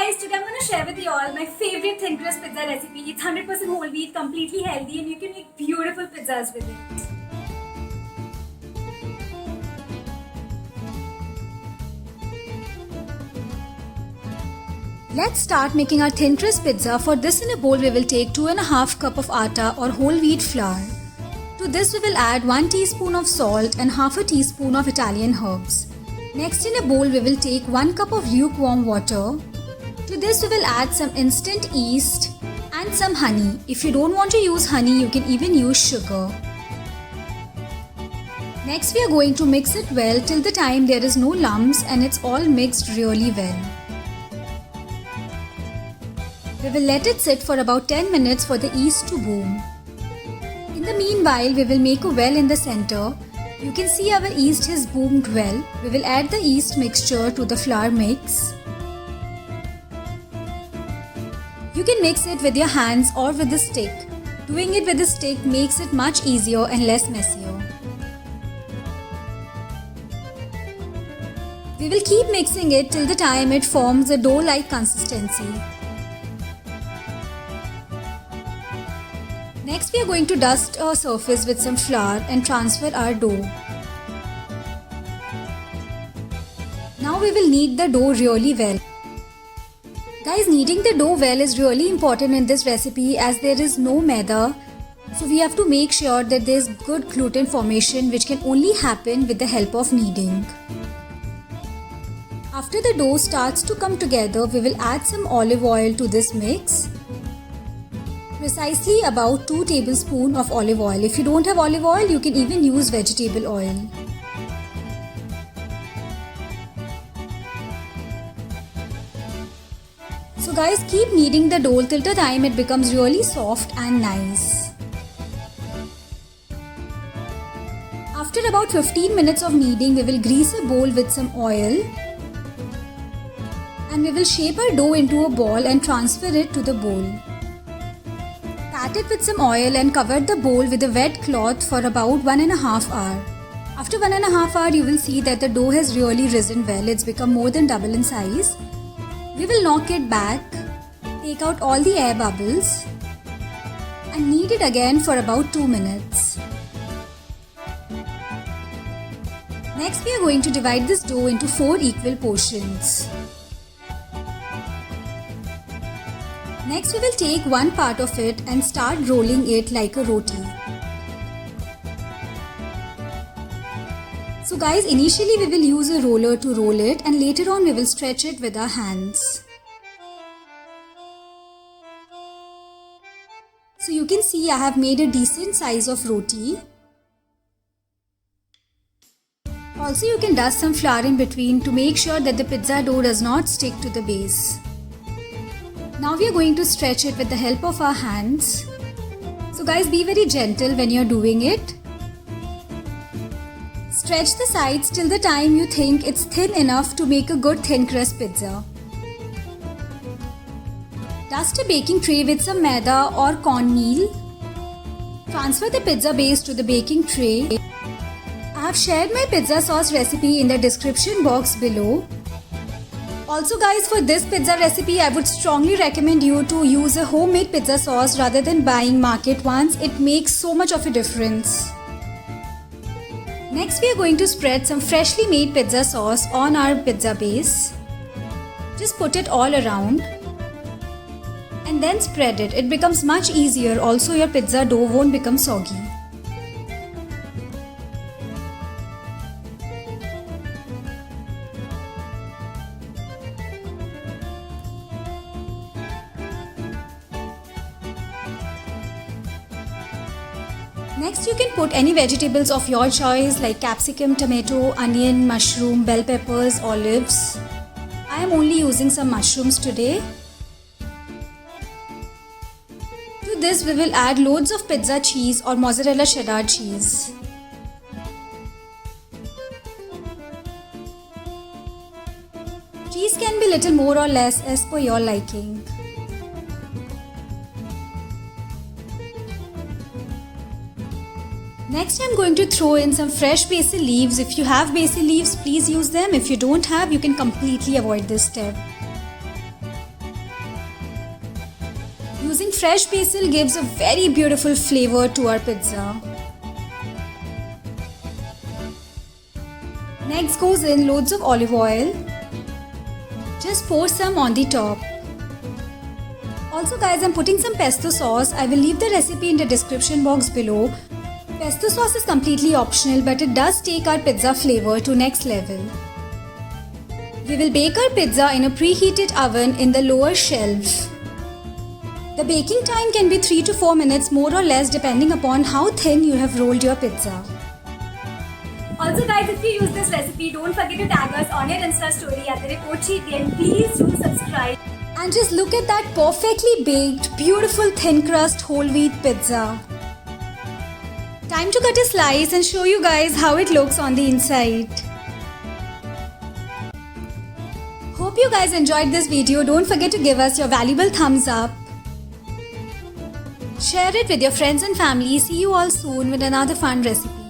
guys, today I'm going to share with you all my favorite thin crust pizza recipe. It's 100% whole wheat, completely healthy, and you can make beautiful pizzas with it. Let's start making our thin crust pizza. For this, in a bowl we will take 2.5 cup of atta or whole wheat flour. To this we will add 1 teaspoon of salt and half a teaspoon of Italian herbs. Next, in a bowl we will take 1 cup of lukewarm water. To this we will add some instant yeast and some honey. If you don't want to use honey, you can even use sugar. Next, we are going to mix it well till the time there is no lumps and it's all mixed really well. We will let it sit for about 10 minutes for the yeast to boom. In the meanwhile, we will make a well in the center. You can see our yeast has boomed well. We will add the yeast mixture to the flour mix. You can mix it with your hands or with a stick. Doing it with a stick makes it much easier and less messier. We will keep mixing it till the time it forms a dough-like consistency. Next, we are going to dust our surface with some flour and transfer our dough. Now we will knead the dough really well. Guys, kneading the dough well is really important in this recipe as there is no maida. So we have to make sure that there is good gluten formation, which can only happen with the help of kneading. After the dough starts to come together, we will add some olive oil to this mix. Precisely about 2 tablespoons of olive oil. If you don't have olive oil, you can even use vegetable oil. So guys, keep kneading the dough till the time it becomes really soft and nice. After about 15 minutes of kneading, we will grease a bowl with some oil. And we will shape our dough into a ball and transfer it to the bowl. Pat it with some oil and cover the bowl with a wet cloth for about 1.5 hours. After 1.5 hours, you will see that the dough has really risen well. It's become more than double in size. We will knock it back, take out all the air bubbles and knead it again for about 2 minutes. Next, we are going to divide this dough into 4 equal portions. Next, we will take one part of it and start rolling it like a roti. So guys, initially we will use a roller to roll it and later on we will stretch it with our hands. So you can see I have made a decent size of roti. Also, you can dust some flour in between to make sure that the pizza dough does not stick to the base. Now we are going to stretch it with the help of our hands. So guys, be very gentle when you are doing it. Stretch the sides till the time you think it's thin enough to make a good thin crust pizza. Dust a baking tray with some maida or cornmeal. Transfer the pizza base to the baking tray. I have shared my pizza sauce recipe in the description box below. Also guys, for this pizza recipe, I would strongly recommend you to use a homemade pizza sauce rather than buying market ones. It makes so much of a difference. Next, we are going to spread some freshly made pizza sauce on our pizza base. Just put it all around and then spread it. It becomes much easier. Also, your pizza dough won't become soggy. Next, you can put any vegetables of your choice like capsicum, tomato, onion, mushroom, bell peppers, olives. I am only using some mushrooms today. To this, we will add loads of pizza cheese or mozzarella cheddar cheese. Cheese can be little more or less as per your liking. Next, I'm going to throw in some fresh basil leaves. If you have basil leaves, please use them. If you don't have, you can completely avoid this step. Using fresh basil gives a very beautiful flavor to our pizza. Next goes in loads of olive oil. Just pour some on the top. Also guys, I'm putting some pesto sauce. I will leave the recipe in the description box below. Pesto sauce is completely optional, but it does take our pizza flavor to next level. We will bake our pizza in a preheated oven in the lower shelf. The baking time can be 3 to 4 minutes more or less depending upon how thin you have rolled your pizza. Also guys, if you use this recipe, don't forget to tag us on your Insta story at @Pochi and please do subscribe. And just look at that perfectly baked, beautiful thin crust whole wheat pizza. Time to cut a slice and show you guys how it looks on the inside. Hope you guys enjoyed this video. Don't forget to give us your valuable thumbs up. Share it with your friends and family. See you all soon with another fun recipe.